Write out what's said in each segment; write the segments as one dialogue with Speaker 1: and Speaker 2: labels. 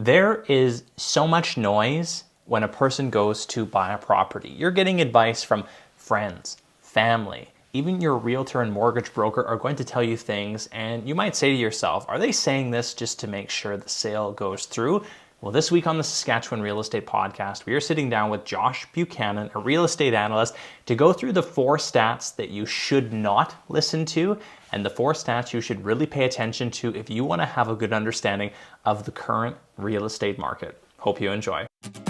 Speaker 1: There is so much noise when a person goes to buy a property. You're getting advice from friends, family, even your realtor and mortgage broker are going to tell you things, and you might say to yourself, are they saying this just to make sure the sale goes through? Well, this week on the Saskatchewan Real Estate Podcast, we are sitting down with Josh Buchanan, a real estate analyst, to go through the 4 stats that you should not listen to and the 4 stats you should really pay attention to if you want to have a good understanding of the current real estate market. Hope you enjoy.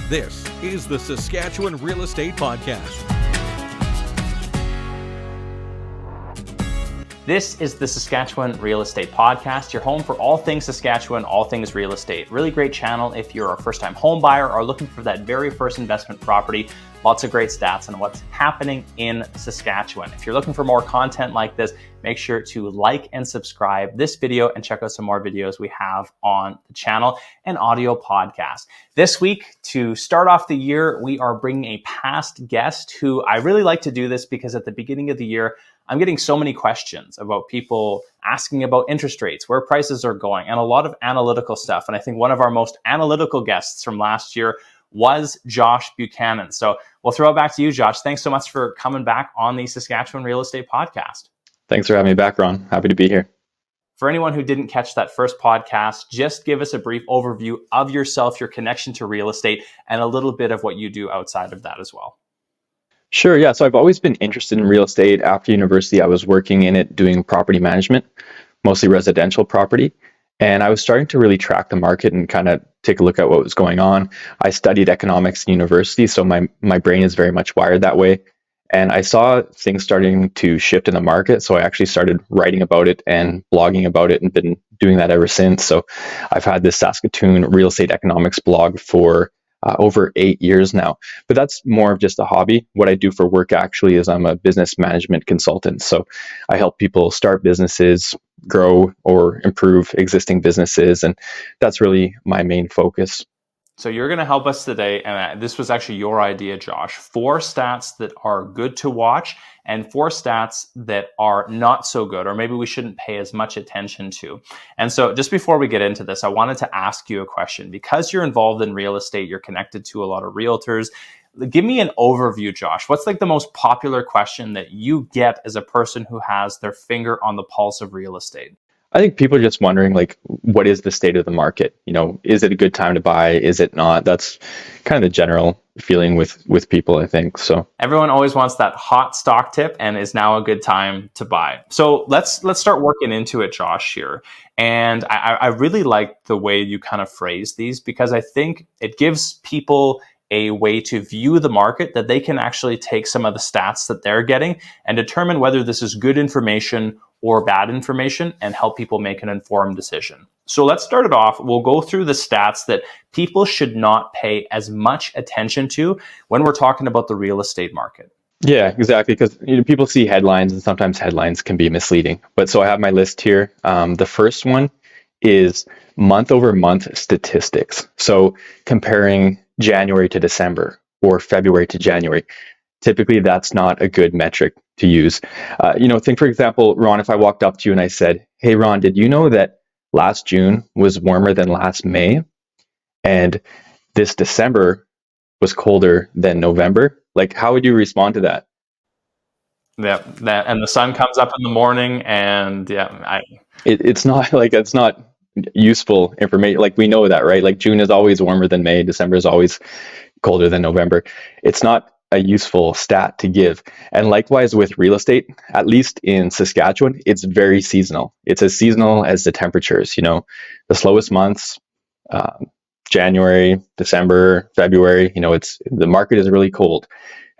Speaker 2: This is the Saskatchewan Real Estate Podcast.
Speaker 1: This is the Saskatchewan Real Estate Podcast, your home for all things Saskatchewan, all things real estate. Really great channel if you're a first-time home buyer or looking for that very first investment property. Lots of great stats on what's happening in Saskatchewan. If you're looking for more content like this, make sure to like and subscribe this video and check out some more videos we have on the channel and audio podcast. This week, to start off the year, we are bringing a past guest who I really like to do this because at the beginning of the year, I'm getting so many questions about people asking about interest rates, where prices are going, and a lot of analytical stuff. And I think one of our most analytical guests from last year was Josh Buchanan. So we'll throw it back to you, Josh. Thanks so much for coming back on the Saskatchewan Real Estate Podcast.
Speaker 3: Thanks for having me back, Ron. Happy to be here.
Speaker 1: For anyone who didn't catch that first podcast, just give us a brief overview of yourself, your connection to real estate, and a little bit of what you do outside of that as well.
Speaker 3: Sure, yeah. So I've always been interested in real estate. After university, I was working in it doing property management, mostly residential property. And I was starting to really track the market and kind of take a look at what was going on. I studied economics in university, so my brain is very much wired that way. And I saw things starting to shift in the market. So I actually started writing about it and blogging about it and been doing that ever since. So I've had this Saskatoon real estate economics blog for over 8 years now, but that's more of just a hobby. What I do for work actually is I'm a business management consultant. So I help people start businesses, grow or improve existing businesses. And that's really my main focus.
Speaker 1: So you're going to help us today, and this was actually your idea, Josh. 4 stats that are good to watch and 4 stats that are not so good, or maybe we shouldn't pay as much attention to. And so just before we get into this, I wanted to ask you a question. Because you're involved in real estate, you're connected to a lot of realtors. Give me an overview, Josh. What's like the most popular question that you get as a person who has their finger on the pulse of real estate?
Speaker 3: I think people are just wondering, like, what is the state of the market? You know, is it a good time to buy? Is it not? That's kind of the general feeling with people, I think. So
Speaker 1: everyone always wants that hot stock tip, and is now a good time to buy. So let's start working into it, Josh, here. And I really like the way you kind of phrase these, because I think it gives people a way to view the market that they can actually take some of the stats that they're getting and determine whether this is good information or bad information and help people make an informed decision. So let's start it off. We'll go through the stats that people should not pay as much attention to when we're talking about the real estate market.
Speaker 3: Yeah, exactly. Because people see headlines and sometimes headlines can be misleading. But so I have my list here. The first one is month over month statistics. So comparing January to December or February to January. Typically, that's not a good metric to use. Think, for example, Ron, if I walked up to you and I said, hey, Ron, did you know that last June was warmer than last May? And this December was colder than November? Like, how would you respond to that?
Speaker 1: Yeah, and the sun comes up in the morning, and
Speaker 3: it's not useful information. Like, we know that, right? Like, June is always warmer than May. December is always colder than November. It's not a useful stat to give. And likewise with real estate, at least in Saskatchewan, it's very seasonal. It's as seasonal as the temperatures. The slowest months, January, December, February, the market is really cold.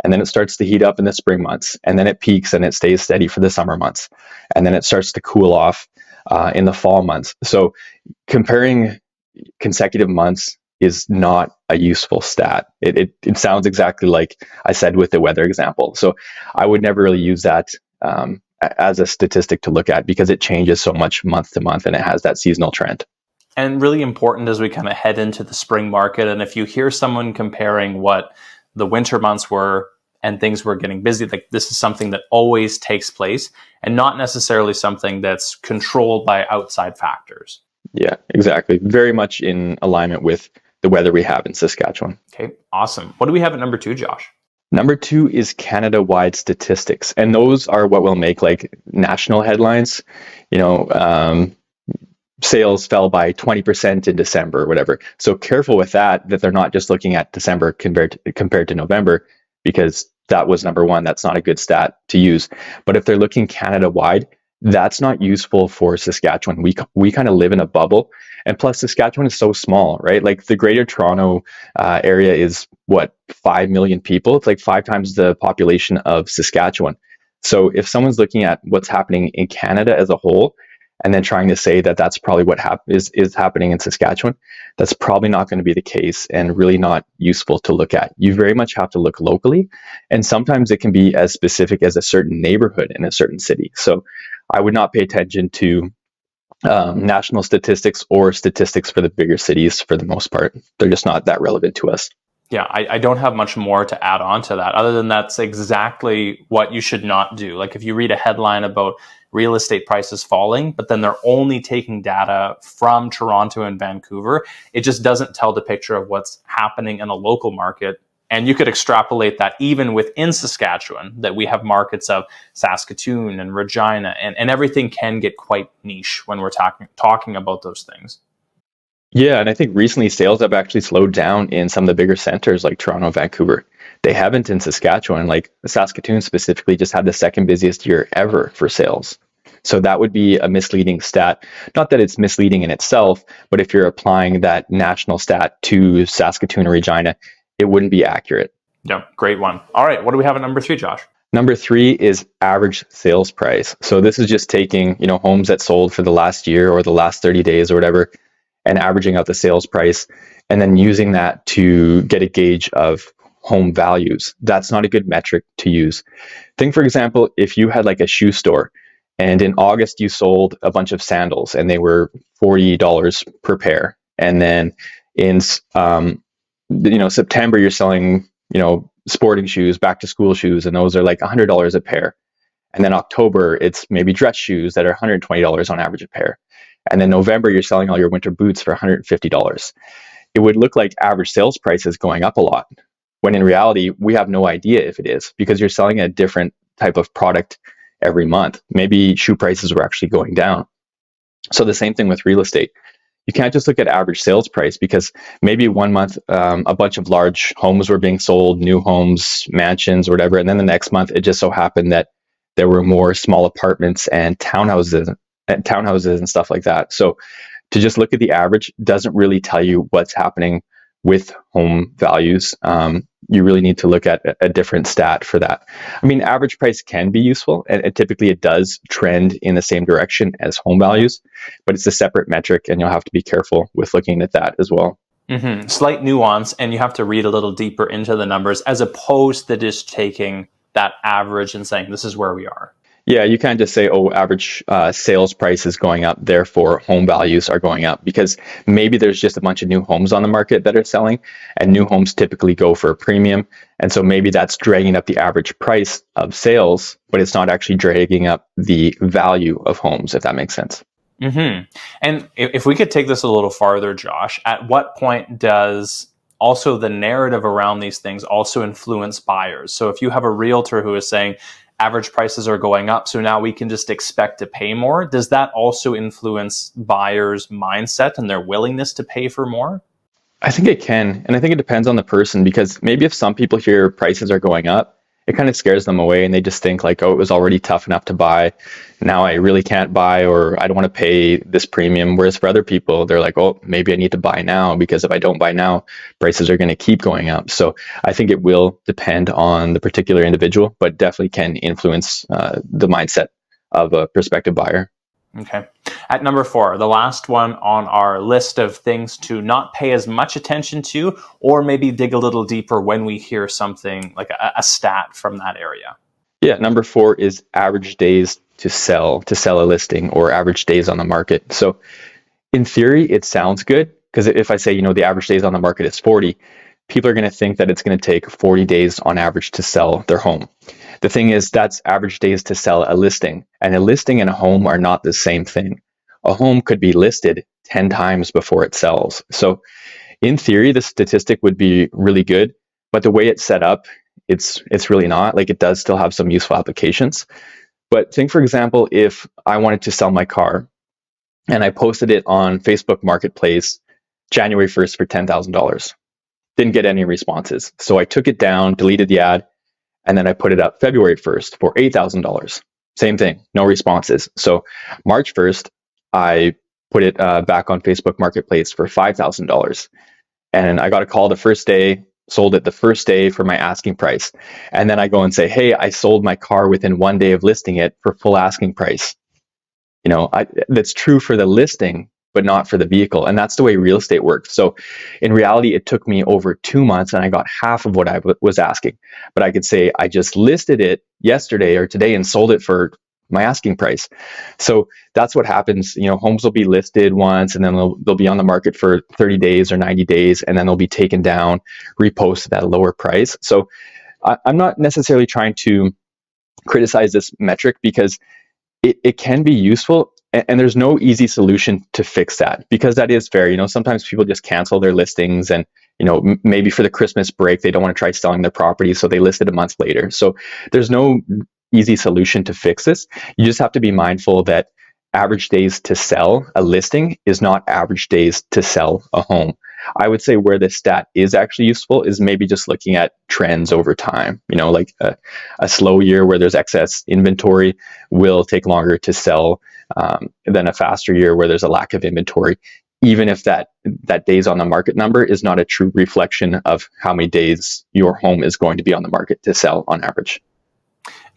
Speaker 3: And then it starts to heat up in the spring months, and then it peaks and it stays steady for the summer months. And then it starts to cool off in the fall months. So comparing consecutive months is not a useful stat. It sounds exactly like I said with the weather example. So I would never really use that as a statistic to look at, because it changes so much month to month and it has that seasonal trend.
Speaker 1: And really important as we kind of head into the spring market. And if you hear someone comparing what the winter months were and things were getting busy, like, this is something that always takes place and not necessarily something that's controlled by outside factors.
Speaker 3: Yeah, exactly. Very much in alignment with the weather we have in Saskatchewan.
Speaker 1: Okay, awesome. What do we have at number 2, Josh?
Speaker 3: Number 2 is Canada-wide statistics, and those are what will make like national headlines. You know, sales fell by 20% in December or whatever. So careful with that they're not just looking at December compared to November, because that was number one. That's not a good stat to use. But if they're looking Canada-wide, that's not useful for Saskatchewan. We kind of live in a bubble, and plus Saskatchewan is so small, right? Like the Greater Toronto area is what, 5 million people. It's like 5 times the population of Saskatchewan. So if someone's looking at what's happening in Canada as a whole, and then trying to say that that's probably what is happening in Saskatchewan, that's probably not going to be the case, and really not useful to look at. You very much have to look locally, and sometimes it can be as specific as a certain neighborhood in a certain city. So I would not pay attention to national statistics or statistics for the bigger cities for the most part. They're just not that relevant to us.
Speaker 1: Yeah, I don't have much more to add on to that, other than that's exactly what you should not do. Like if you read a headline about real estate prices falling, but then they're only taking data from Toronto and Vancouver, it just doesn't tell the picture of what's happening in a local market. And you could extrapolate that even within Saskatchewan, that we have markets of Saskatoon and Regina, and everything can get quite niche when we're talking about those things.
Speaker 3: Yeah, and I think recently sales have actually slowed down in some of the bigger centers like Toronto and Vancouver. They haven't in Saskatchewan. Like Saskatoon specifically just had the second busiest year ever for sales. So that would be a misleading stat. Not that it's misleading in itself, but if you're applying that national stat to Saskatoon or Regina, it wouldn't be accurate.
Speaker 1: Yeah, great one. All right, what do we have at number 3, Josh?
Speaker 3: Number 3 is average sales price. So this is just taking, homes that sold for the last year or the last 30 days or whatever, and averaging out the sales price, and then using that to get a gauge of home values. That's not a good metric to use. Think, for example, if you had like a shoe store, and in August you sold a bunch of sandals and they were $40 per pair, and then in September you're selling sporting shoes, back to school shoes, and those are like $100 a pair. And then October it's maybe dress shoes that are $120 on average a pair. And then November, you're selling all your winter boots for $150. It would look like average sales price is going up a lot, when in reality, we have no idea if it is, because you're selling a different type of product every month. Maybe shoe prices were actually going down. So the same thing with real estate. You can't just look at average sales price, because maybe one month a bunch of large homes were being sold, new homes, mansions, or whatever. And then the next month, it just so happened that there were more small apartments and townhouses and stuff like that. So to just look at the average doesn't really tell you what's happening with home values. You really need to look at a different stat for that. I mean, average price can be useful, and typically it does trend in the same direction as home values, but it's a separate metric, and you'll have to be careful with looking at that as well.
Speaker 1: Mm-hmm. Slight nuance, and you have to read a little deeper into the numbers, as opposed to just taking that average and saying, this is where we are.
Speaker 3: Yeah, you can't just say, oh, average sales price is going up, therefore home values are going up, because maybe there's just a bunch of new homes on the market that are selling, and new homes typically go for a premium. And so maybe that's dragging up the average price of sales, but it's not actually dragging up the value of homes, if that makes sense.
Speaker 1: Mm-hmm. And if we could take this a little farther, Josh, at what point does also the narrative around these things also influence buyers? So if you have a realtor who is saying, average prices are going up, so now we can just expect to pay more, does that also influence buyers' mindset and their willingness to pay for more?
Speaker 3: I think it can. And I think it depends on the person, because maybe if some people hear prices are going up, it kind of scares them away, and they just think like, oh, it was already tough enough to buy. Now I really can't buy, or I don't want to pay this premium. Whereas for other people, they're like, oh, maybe I need to buy now, because if I don't buy now, prices are going to keep going up. So I think it will depend on the particular individual, but definitely can influence the mindset of a prospective buyer.
Speaker 1: Okay. At number 4, the last one on our list of things to not pay as much attention to, or maybe dig a little deeper when we hear something like a stat from that area.
Speaker 3: Yeah, number 4 is average days to sell a listing, or average days on the market. So in theory, it sounds good, because if I say, the average days on the market is 40, people are going to think that it's going to take 40 days on average to sell their home. The thing is, that's average days to sell a listing, and a listing and a home are not the same thing. a home could be listed 10 times before it sells. So in theory, the statistic would be really good, but the way it's set up, it's really not. Like, it does still have some useful applications. But think, for example, if I wanted to sell my car and I posted it on Facebook Marketplace January 1st for $10,000, didn't get any responses. So I took it down, deleted the ad, and then I put it up February 1st for $8,000. Same thing, no responses. So March 1st, I put it back on Facebook Marketplace for $5,000. And I got a call the first day, sold it the first day for my asking price. And then I go and say, hey, I sold my car within 1 day of listing it for full asking price. That's true for the listing, but not for the vehicle. And that's the way real estate works. So in reality, it took me over 2 months and I got half of what I was asking. But I could say I just listed it yesterday or today and sold it for my asking price. So that's what happens. Homes will be listed once and then they'll be on the market for 30 days or 90 days, and then they'll be taken down, reposted at a lower price. So I'm not necessarily trying to criticize this metric, because it can be useful, and there's no easy solution to fix that, because that is fair. Sometimes people just cancel their listings, and maybe for the Christmas break they don't want to try selling their property, so they list it a month later. So there's no easy solution to fix this. You just have to be mindful that average days to sell a listing is not average days to sell a home. I would say where this stat is actually useful is maybe just looking at trends over time. Like a slow year where there's excess inventory will take longer to sell than a faster year where there's a lack of inventory, even if that days on the market number is not a true reflection of how many days your home is going to be on the market to sell on average.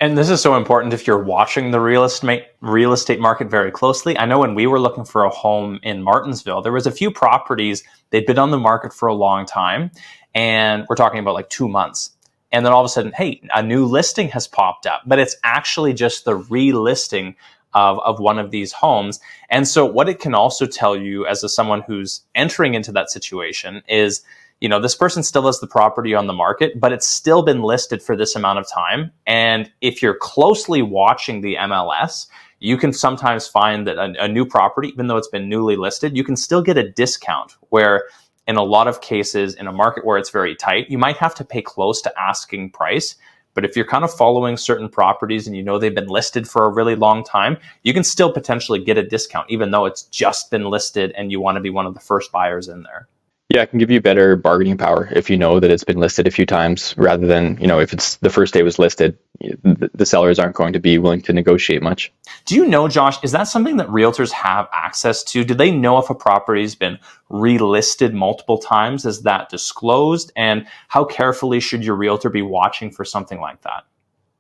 Speaker 1: And this is so important if you're watching the real estate market very closely. I know when we were looking for a home in Martinsville, there was a few properties, they'd been on the market for a long time, and we're talking about like 2 months. And then all of a sudden, hey, a new listing has popped up, but it's actually just the relisting of one of these homes. And so what it can also tell you as someone who's entering into that situation is, this person still has the property on the market, but it's still been listed for this amount of time. And if you're closely watching the MLS, you can sometimes find that a new property, even though it's been newly listed, you can still get a discount, where in a lot of cases in a market where it's very tight, you might have to pay close to asking price. But if you're kind of following certain properties and they've been listed for a really long time, you can still potentially get a discount, even though it's just been listed and you want to be one of the first buyers in there.
Speaker 3: Yeah, it can give you better bargaining power if you know that it's been listed a few times, rather than, if it's the first day it was listed, the sellers aren't going to be willing to negotiate much.
Speaker 1: Do you know, Josh, is that something that realtors have access to? Do they know if a property's been relisted multiple times? Is that disclosed? And how carefully should your realtor be watching for something like that?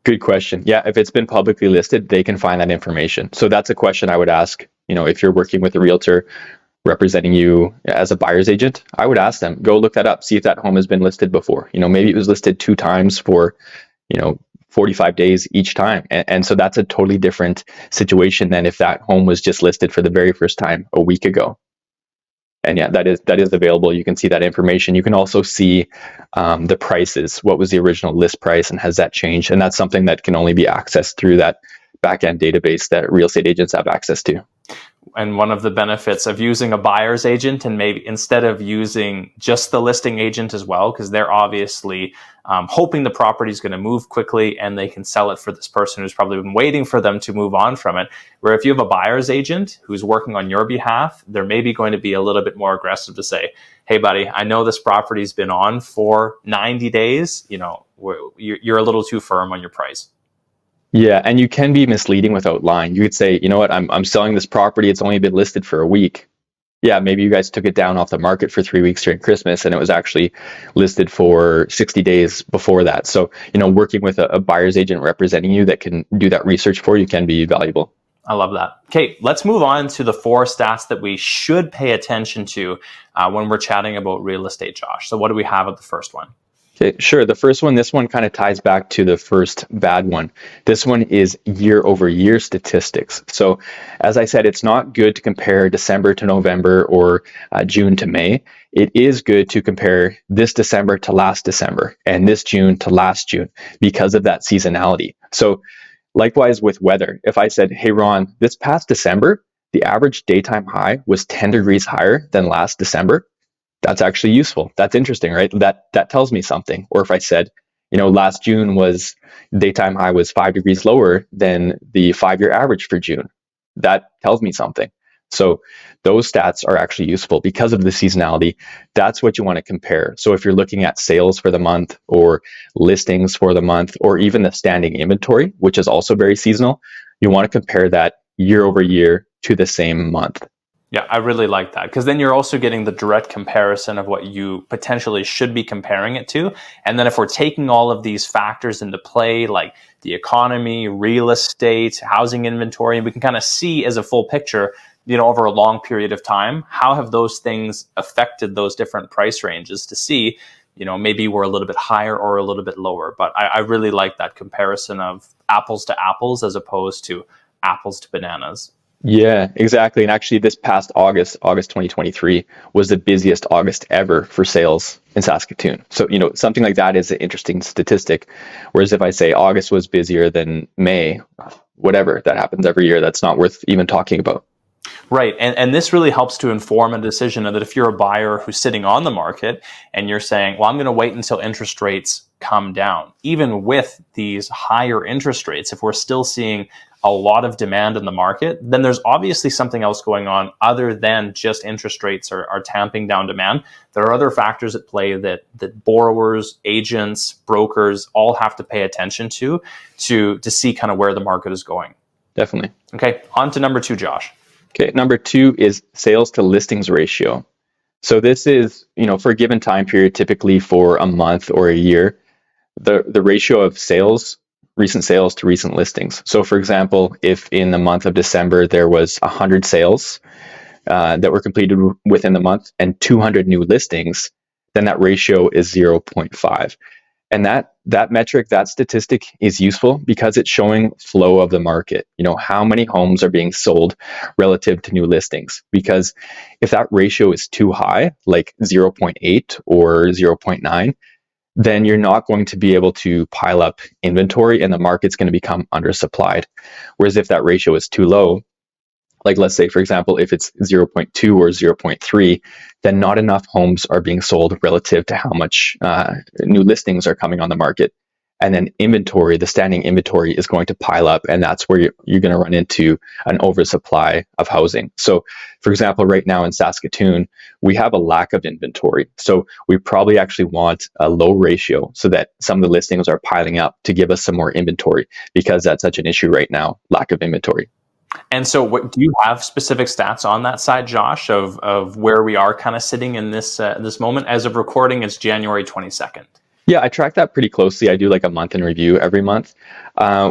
Speaker 3: Good question. Yeah, if it's been publicly listed, they can find that information. So that's a question I would ask, if you're working with a realtor representing you as a buyer's agent, I would ask them, go look that up, see if that home has been listed before. Maybe it was listed 2 times for, 45 days each time. And so that's a totally different situation than if that home was just listed for the very first time a week ago. And yeah, that is available. You can see that information. You can also see the prices. What was the original list price, and has that changed? And that's something that can only be accessed through that back-end database that real estate agents have access to.
Speaker 1: And one of the benefits of using a buyer's agent, and maybe instead of using just the listing agent as well, because they're obviously hoping the property is going to move quickly and they can sell it for this person who's probably been waiting for them to move on from it. Where if you have a buyer's agent who's working on your behalf, they're maybe going to be a little bit more aggressive to say, hey, buddy, I know this property's been on for 90 days. You're a little too firm on your price.
Speaker 3: Yeah, and you can be misleading without lying. You could say, you know what, I'm selling this property. It's only been listed for a week. Yeah, maybe you guys took it down off the market for 3 weeks during Christmas, and it was actually listed for 60 days before that. So, working with a buyer's agent representing you that can do that research for you can be valuable.
Speaker 1: I love that. Okay, let's move on to the 4 stats that we should pay attention to when we're chatting about real estate, Josh. So what do we have at the first one?
Speaker 3: Okay, sure. The first one, this one kind of ties back to the first bad one. This one is year over year statistics. So as I said, it's not good to compare December to November or June to May. It is good to compare this December to last December and this June to last June because of that seasonality. So likewise with weather, if I said, hey, Ron, this past December, the average daytime high was 10 degrees higher than last December, that's actually useful. That's interesting, right? That tells me something. Or if I said, last June was daytime high was 5 degrees lower than the 5-year average for June, that tells me something. So those stats are actually useful because of the seasonality. That's what you want to compare. So if you're looking at sales for the month or listings for the month, or even the standing inventory, which is also very seasonal, you want to compare that year over year to the same month.
Speaker 1: Yeah, I really like that, because then you're also getting the direct comparison of what you potentially should be comparing it to. And then if we're taking all of these factors into play, like the economy, real estate, housing inventory, and we can kind of see as a full picture, over a long period of time, how have those things affected those different price ranges to see, maybe we're a little bit higher or a little bit lower. But I really like that comparison of apples to apples as opposed to apples to bananas.
Speaker 3: Yeah, exactly. And actually this past August 2023 was the busiest August ever for sales in Saskatoon. So, something like that is an interesting statistic. Whereas if I say August was busier than May, whatever, that happens every year, that's not worth even talking about.
Speaker 1: Right. And this really helps to inform a decision that if you're a buyer who's sitting on the market and you're saying, well, I'm going to wait until interest rates come down, even with these higher interest rates, if we're still seeing a lot of demand in the market, then there's obviously something else going on other than just interest rates are tamping down demand. There are other factors at play that borrowers, agents, brokers all have to pay attention to see kind of where the market is going.
Speaker 3: Definitely.
Speaker 1: Okay, on to number 2, Josh.
Speaker 3: Okay, number 2 is sales to listings ratio. So this is, for a given time period, typically for a month or a year, the ratio of recent sales to recent listings. So for example, if in the month of December there was 100 sales that were completed within the month and 200 new listings, then that ratio is 0.5. And that metric, that statistic is useful because it's showing flow of the market. How many homes are being sold relative to new listings? Because if that ratio is too high, like 0.8 or 0.9, then you're not going to be able to pile up inventory and the market's going to become undersupplied. Whereas if that ratio is too low, like let's say, for example, if it's 0.2 or 0.3, then not enough homes are being sold relative to how much new listings are coming on the market. And then inventory, the standing inventory is going to pile up, and that's where you're going to run into an oversupply of housing. So, for example, right now in Saskatoon, we have a lack of inventory. So we probably actually want a low ratio so that some of the listings are piling up to give us some more inventory, because that's such an issue right now, lack of inventory.
Speaker 1: And so do you have specific stats on that side, Josh, of where we are kind of sitting in this moment? As of recording, it's January 22nd.
Speaker 3: Yeah, I track that pretty closely. I do like a month in review every month.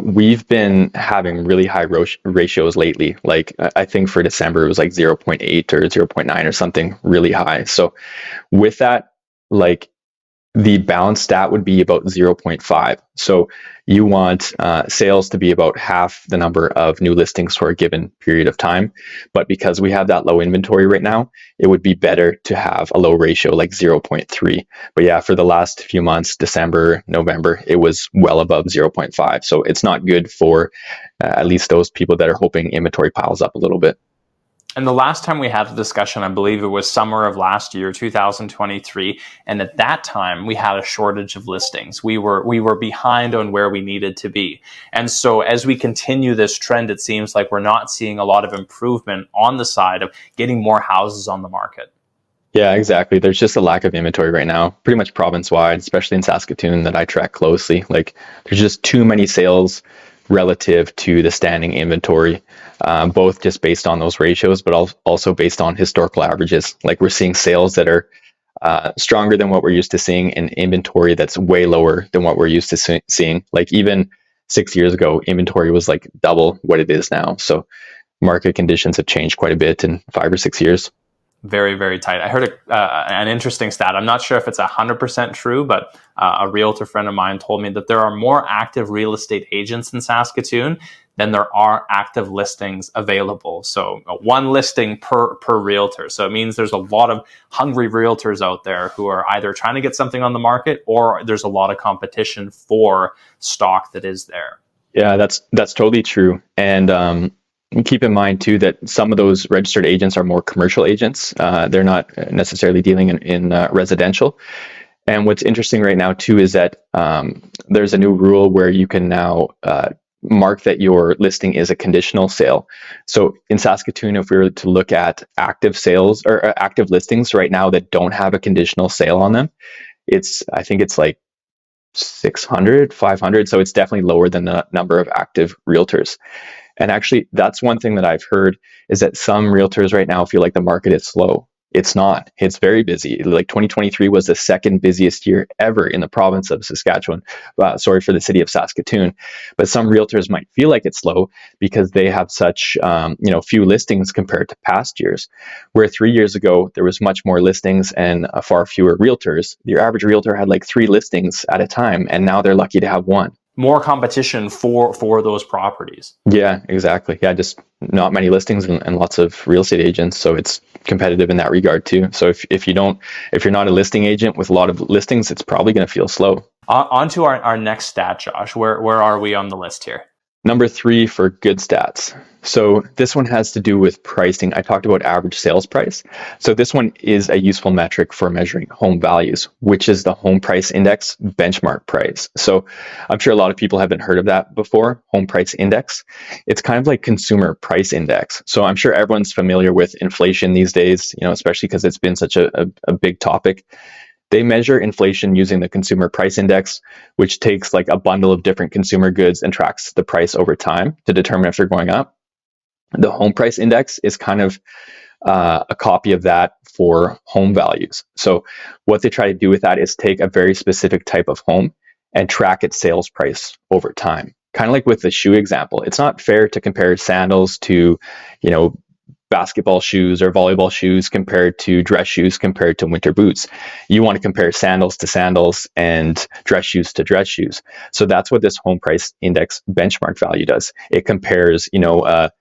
Speaker 3: We've been having really high ratios lately. Like I think for December, it was like 0.8 or 0.9 or something really high. So with that, like the balanced stat would be about 0.5. So you want sales to be about half the number of new listings for a given period of time. But because we have that low inventory right now, it would be better to have a low ratio like 0.3. But yeah, for the last few months, December, November, it was well above 0.5. So it's not good for at least those people that are hoping inventory piles up a little bit.
Speaker 1: And the last time we had a discussion, I believe it was summer of last year, 2023. And at that time, we had a shortage of listings. We were behind on where we needed to be. And so as we continue this trend, it seems like we're not seeing a lot of improvement on the side of getting more houses on the market.
Speaker 3: Yeah, exactly. There's just a lack of inventory right now, pretty much province-wide, especially in Saskatoon that I track closely. Like there's just too many sales relative to the standing inventory, both just based on those ratios, but also based on historical averages. Like we're seeing sales that are stronger than what we're used to seeing, and inventory that's way lower than what we're used to seeing. Like even 6 years ago, inventory was like double what it is now. So market conditions have changed quite a bit in 5 or 6 years.
Speaker 1: Very, very tight. I heard an interesting stat. I'm not sure if it's 100% true, but a realtor friend of mine told me that there are more active real estate agents in Saskatoon than there are active listings available. So one listing per realtor. So it means there's a lot of hungry realtors out there who are either trying to get something on the market, or there's a lot of competition for stock that is there.
Speaker 3: Yeah, that's totally true. And And keep in mind too that some of those registered agents are more commercial agents. They're not necessarily dealing in residential. And what's interesting right now too is that there's a new rule where you can now mark that your listing is a conditional sale. So in Saskatoon, if we were to look at active sales or active listings right now that don't have a conditional sale on them, I think it's like 600, 500. So it's definitely lower than the number of active realtors. And actually, that's one thing that I've heard is that some realtors right now feel like the market is slow. It's not. It's very busy. Like 2023 was the second busiest year ever in the province of Saskatchewan. Sorry, for the city of Saskatoon. But some realtors might feel like it's slow because they have such few listings compared to past years. Where 3 years ago there was much more listings and far fewer realtors. Your average realtor had like 3 listings at a time, and now they're lucky to have 1.
Speaker 1: More competition for those properties.
Speaker 3: Yeah, exactly. Yeah, just not many listings and lots of real estate agents, so it's competitive in that regard too. So if you're not a listing agent with a lot of listings, it's probably going to feel slow.
Speaker 1: On to our next stat, Josh. Where are we on the list here?
Speaker 3: Number 3 for good stats. So this one has to do with pricing. I talked about average sales price. So this one is a useful metric for measuring home values, which is the home price index benchmark price. So I'm sure a lot of people haven't heard of that before, home price index. It's kind of like consumer price index. So I'm sure everyone's familiar with inflation these days, especially because it's been such a big topic. They measure inflation using the consumer price index, which takes like a bundle of different consumer goods and tracks the price over time to determine if they're going up. The home price index is kind of a copy of that for home values. So what they try to do with that is take a very specific type of home and track its sales price over time. Kind of like with the shoe example. It's not fair to compare sandals to, basketball shoes or volleyball shoes compared to dress shoes compared to winter boots. You want to compare sandals to sandals and dress shoes to dress shoes. So that's what this home price index benchmark value does. It compares, a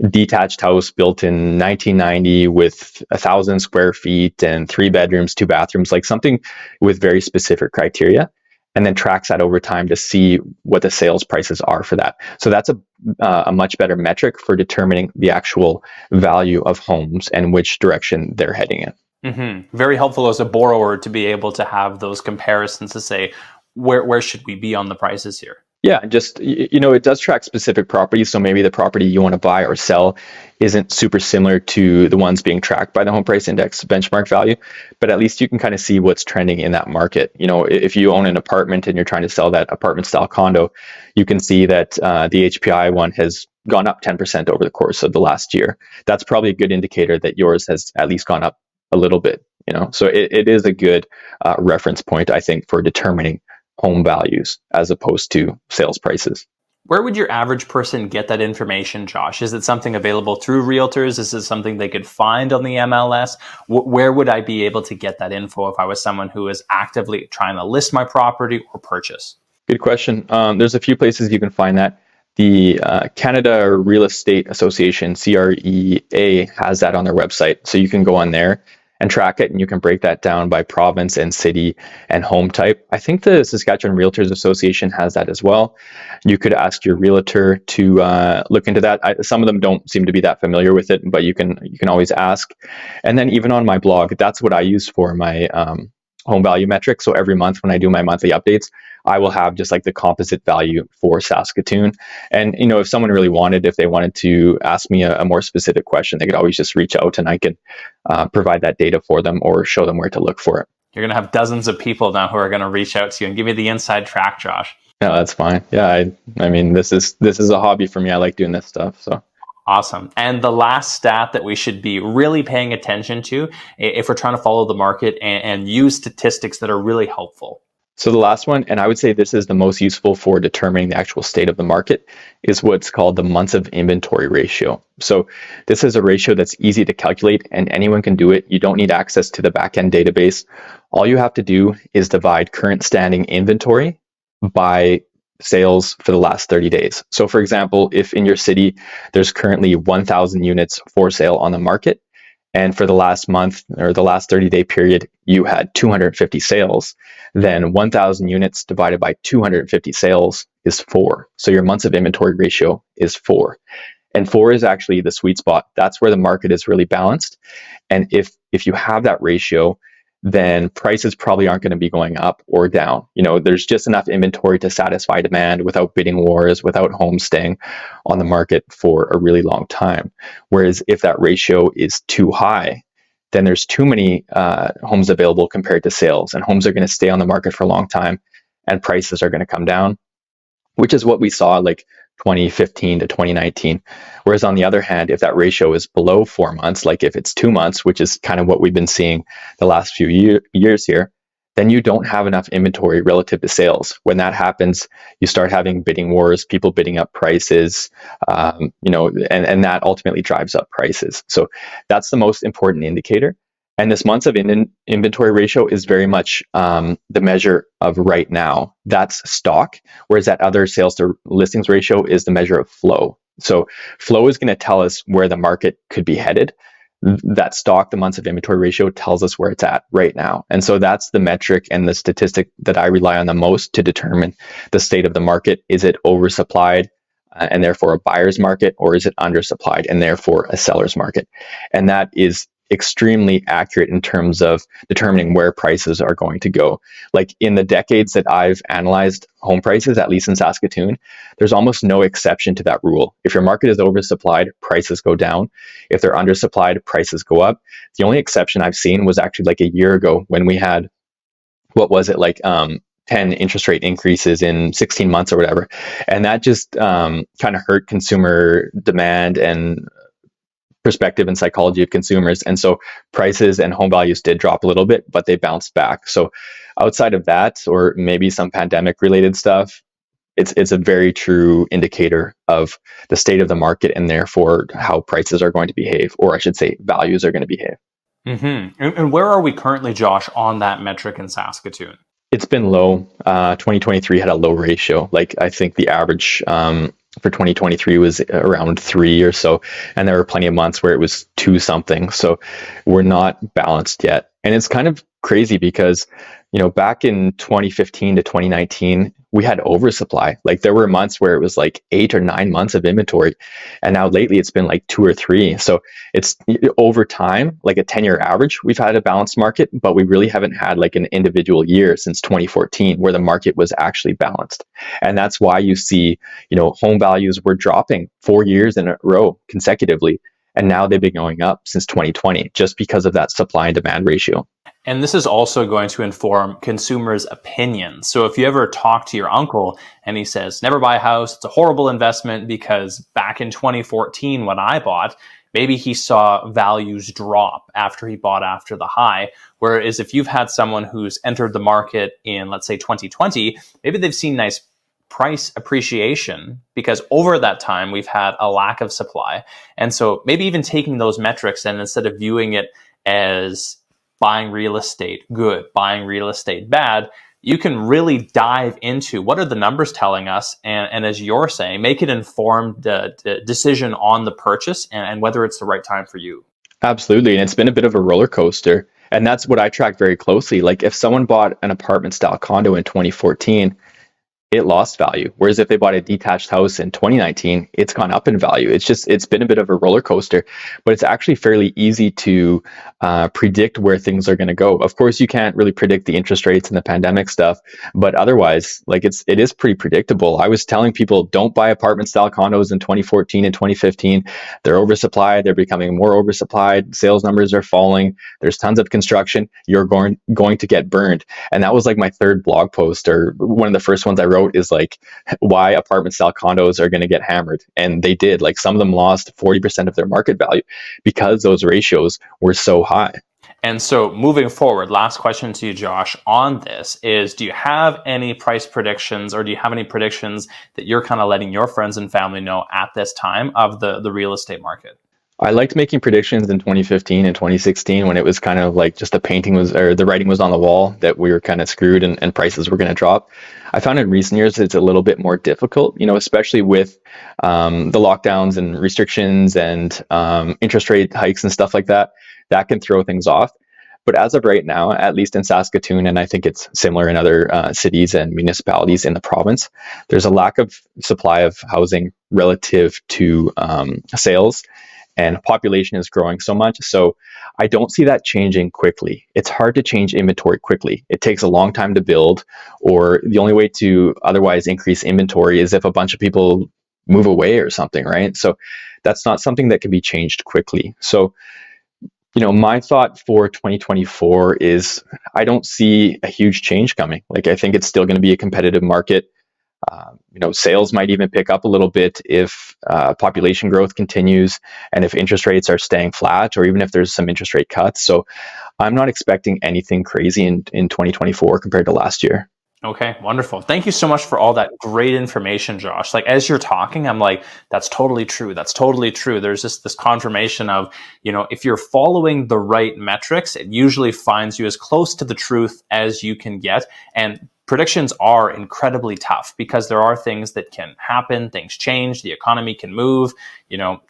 Speaker 3: detached house built in 1990 with 1,000 square feet and 3 bedrooms, 2 bathrooms, like something with very specific criteria, and then tracks that over time to see what the sales prices are for that. So that's a much better metric for determining the actual value of homes and which direction they're heading in.
Speaker 1: Mm-hmm. Very helpful as a borrower to be able to have those comparisons to say, where should we be on the prices here?
Speaker 3: Yeah, just, it does track specific properties. So maybe the property you want to buy or sell isn't super similar to the ones being tracked by the home price index benchmark value, but at least you can kind of see what's trending in that market. If you own an apartment and you're trying to sell that apartment style condo, you can see that the HPI one has gone up 10% over the course of the last year. That's probably a good indicator that yours has at least gone up a little bit, so it is a good reference point, I think, for determining home values as opposed to sales prices.
Speaker 1: Where would your average person get that information, Josh? Is it something available through realtors? Is it something they could find on the MLS? Where would I be able to get that info if I was someone who is actively trying to list my property or purchase?
Speaker 3: Good question. There's a few places you can find that. The Canada Real Estate Association, CREA, has that on their website. So you can go on there and track it, and you can break that down by province and city and home type. I think the Saskatchewan Realtors Association has that as well. You could ask your realtor to look into that. Some of them don't seem to be that familiar with it, but you can always ask. And then even on my blog, that's what I use for my home value metric. So every month when I do my monthly updates, I will have just like the composite value for Saskatoon. And, if they wanted to ask me a more specific question, they could always just reach out and I could provide that data for them or show them where to look for it.
Speaker 1: You're going to have dozens of people now who are going to reach out to you and give you the inside track, Josh.
Speaker 3: Yeah, that's fine. Yeah, I mean, this is a hobby for me. I like doing this stuff. So.
Speaker 1: Awesome. And the last stat that we should be really paying attention to if we're trying to follow the market and use statistics that are really helpful.
Speaker 3: So the last one, and I would say this is the most useful for determining the actual state of the market, is what's called the months of inventory ratio. So this is a ratio that's easy to calculate and anyone can do it. You don't need access to the backend database. All you have to do is divide current standing inventory by sales for the last 30 days. So for example, if in your city, there's currently 1,000 units for sale on the market, and for the last month or the last 30-day period, you had 250 sales, then 1,000 units divided by 250 sales is 4. So your months of inventory ratio is 4. And 4 is actually the sweet spot. That's where the market is really balanced. And if you have that ratio, then prices probably aren't going to be going up or down. There's just enough inventory to satisfy demand without bidding wars, without homes staying on the market for a really long time. Whereas if that ratio is too high, then there's too many homes available compared to sales, and homes are going to stay on the market for a long time and prices are going to come down, which is what we saw like 2015 to 2019. Whereas on the other hand, if that ratio is below 4 months, like if it's 2 months, which is kind of what we've been seeing the last few years here, then you don't have enough inventory relative to sales. When that happens, you start having bidding wars, people bidding up prices, and that ultimately drives up prices. So that's the most important indicator. And this months of inventory ratio is very much the measure of right now. That's stock, whereas that other sales to listings ratio is the measure of flow. So flow is going to tell us where the market could be headed. That stock, the months of inventory ratio, tells us where it's at right now. And so that's the metric and the statistic that I rely on the most to determine the state of the market. Is it oversupplied and therefore a buyer's market, or is it undersupplied and therefore a seller's market? And that is extremely accurate in terms of determining where prices are going to go. Like in the decades that I've analyzed home prices, at least in Saskatoon, there's almost no exception to that rule. If your market is oversupplied, prices go down. If they're undersupplied, prices go up. The only exception I've seen was actually like a year ago when we had, 10 interest rate increases in 16 months or whatever. And that just kind of hurt consumer demand and perspective and psychology of consumers. And so prices and home values did drop a little bit, but they bounced back. So outside of that, or maybe some pandemic related stuff, it's a very true indicator of the state of the market and therefore how prices are going to behave, or I should say values are going to behave.
Speaker 1: Mm-hmm. And where are we currently, Josh, on that metric in Saskatoon?
Speaker 3: It's been low. 2023 had a low ratio. Like I think the average for 2023 was around 3 or so, and there were plenty of months where it was 2 something. So we're not balanced yet. And it's kind of crazy because, back in 2015 to 2019, we had oversupply. Like there were months where it was like 8 or 9 months of inventory. And now lately it's been like 2 or 3. So it's over time, like a 10-year average, we've had a balanced market, but we really haven't had like an individual year since 2014 where the market was actually balanced. And that's why you see, home values were dropping 4 years in a row consecutively. And now they've been going up since 2020 just because of that supply and demand ratio.
Speaker 1: And this is also going to inform consumers' opinions. So if you ever talk to your uncle and he says, never buy a house, it's a horrible investment because back in 2014 when I bought, maybe he saw values drop after he bought after the high. Whereas if you've had someone who's entered the market in, let's say, 2020, maybe they've seen nice price appreciation because over that time we've had a lack of supply. And so maybe even taking those metrics and instead of viewing it as buying real estate good, buying real estate bad, you can really dive into what are the numbers telling us, and as you're saying, make an informed decision on the purchase and whether it's the right time for you.
Speaker 3: Absolutely. And it's been a bit of a roller coaster. And that's what I track very closely. Like if someone bought an apartment style condo in 2014, it lost value. Whereas if they bought a detached house in 2019, it's gone up in value. It's been a bit of a roller coaster, but it's actually fairly easy to predict where things are going to go. Of course, you can't really predict the interest rates and the pandemic stuff, but otherwise, like it is pretty predictable. I was telling people, don't buy apartment style condos in 2014 and 2015. They're oversupplied. They're becoming more oversupplied. Sales numbers are falling. There's tons of construction. You're going to get burned. And that was like my third blog post, or one of the first ones I wrote, is like why apartment style condos are going to get hammered. And they did. Like some of them lost 40% of their market value because those ratios were so high.
Speaker 1: And so moving forward, last question to you, Josh, on this is, do you have any price predictions, or do you have any predictions that you're kind of letting your friends and family know at this time of the real estate market?
Speaker 3: I liked making predictions in 2015 and 2016 when it was kind of like just the writing was on the wall that we were kind of screwed and prices were going to drop. I found in recent years it's a little bit more difficult, especially with the lockdowns and restrictions and interest rate hikes and stuff like that. That can throw things off. But as of right now, at least in Saskatoon, and I think it's similar in other cities and municipalities in the province, there's a lack of supply of housing relative to sales, and population is growing so much. So I don't see that changing quickly. It's hard to change inventory quickly. It takes a long time to build, or the only way to otherwise increase inventory is if a bunch of people move away or something, right? So that's not something that can be changed quickly. So, my thought for 2024 is I don't see a huge change coming. Like, I think it's still going to be a competitive market. Sales might even pick up a little bit if population growth continues and if interest rates are staying flat, or even if there's some interest rate cuts. So I'm not expecting anything crazy in 2024 compared to last year.
Speaker 1: Okay, wonderful. Thank you so much for all that great information, Josh. Like, as you're talking, I'm like, that's totally true. That's totally true. There's just this confirmation of, if you're following the right metrics, it usually finds you as close to the truth as you can get. And predictions are incredibly tough because there are things that can happen, things change, the economy can move.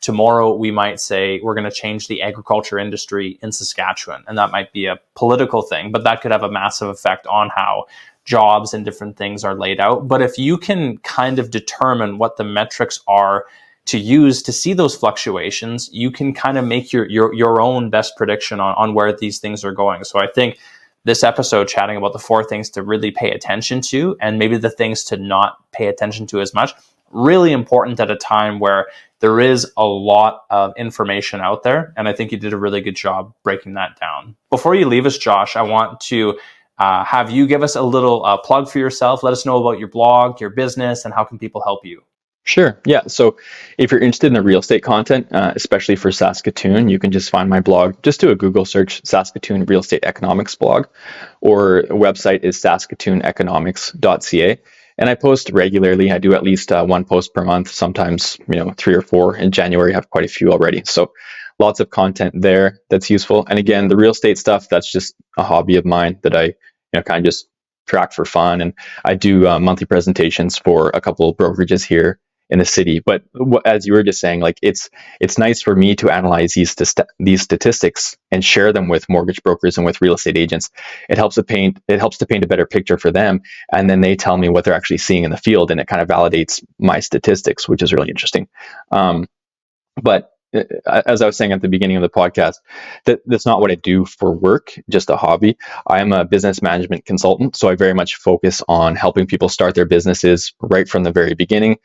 Speaker 1: Tomorrow we might say we're going to change the agriculture industry in Saskatchewan, and that might be a political thing, but that could have a massive effect on how jobs and different things are laid out. But if you can kind of determine what the metrics are to use to see those fluctuations, you can kind of make your own best prediction on where these things are going. So I think this episode chatting about the 4 things to really pay attention to, and maybe the things to not pay attention to as much, really important at a time where there is a lot of information out there. And I think you did a really good job breaking that down. Before you leave us, Josh, I want to have you give us a little plug for yourself. Let us know about your blog, your business, and how can people help you?
Speaker 3: Sure. Yeah. So if you're interested in the real estate content, especially for Saskatoon, you can just find my blog. Just do a Google search, Saskatoon Real Estate Economics blog, or website is saskatooneconomics.ca. And I post regularly. I do at least 1 post per month, sometimes 3 or 4. In January, I have quite a few already. So lots of content there that's useful. And again, the real estate stuff, that's just a hobby of mine that I kind of just track for fun. And I do monthly presentations for a couple of brokerages here in the city. But as you were just saying, like it's nice for me to analyze these statistics and share them with mortgage brokers and with real estate agents. It helps to paint a better picture for them, and then they tell me what they're actually seeing in the field, and it kind of validates my statistics, which is really interesting. But as I was saying at the beginning of the podcast, that's not what I do for work, just a hobby. I am a business management consultant, so I very much focus on helping people start their businesses right from the very beginning.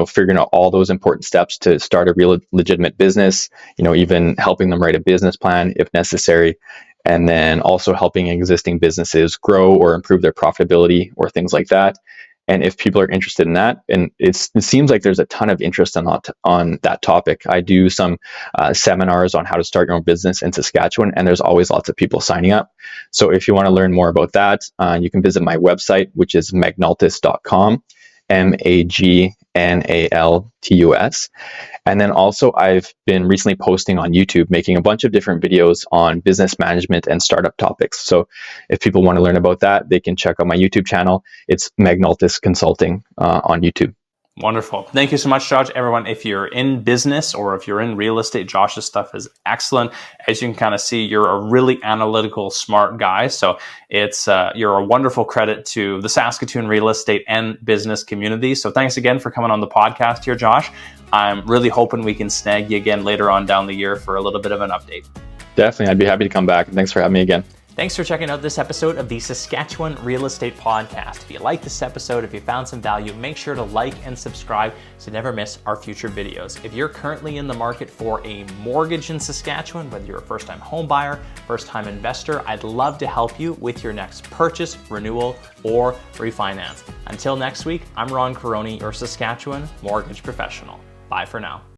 Speaker 3: Figuring out all those important steps to start a real legitimate business, even helping them write a business plan if necessary, and then also helping existing businesses grow or improve their profitability or things like that. And if people are interested in that, and it seems like there's a ton of interest on that topic. I do some seminars on how to start your own business in Saskatchewan, and there's always lots of people signing up. So if you want to learn more about that, you can visit my website, which is magnaltus.com, MAGNALTUS. And then also I've been recently posting on YouTube, making a bunch of different videos on business management and startup topics. So if people want to learn about that, they can check out my YouTube channel. It's Magnaltus Consulting on YouTube.
Speaker 1: Wonderful. Thank you so much, Josh. Everyone, if you're in business or if you're in real estate, Josh's stuff is excellent. As you can kind of see, you're a really analytical, smart guy. So you're a wonderful credit to the Saskatoon real estate and business community. So thanks again for coming on the podcast here, Josh. I'm really hoping we can snag you again later on down the year for a little bit of an update.
Speaker 3: Definitely. I'd be happy to come back. Thanks for having me again.
Speaker 1: Thanks for checking out this episode of the Saskatchewan Real Estate Podcast. If you like this episode, if you found some value, make sure to like and subscribe to never miss our future videos. If you're currently in the market for a mortgage in Saskatchewan, whether you're a first-time home buyer, first-time investor, I'd love to help you with your next purchase, renewal, or refinance. Until next week, I'm Ron Caroni, your Saskatchewan mortgage professional. Bye for now.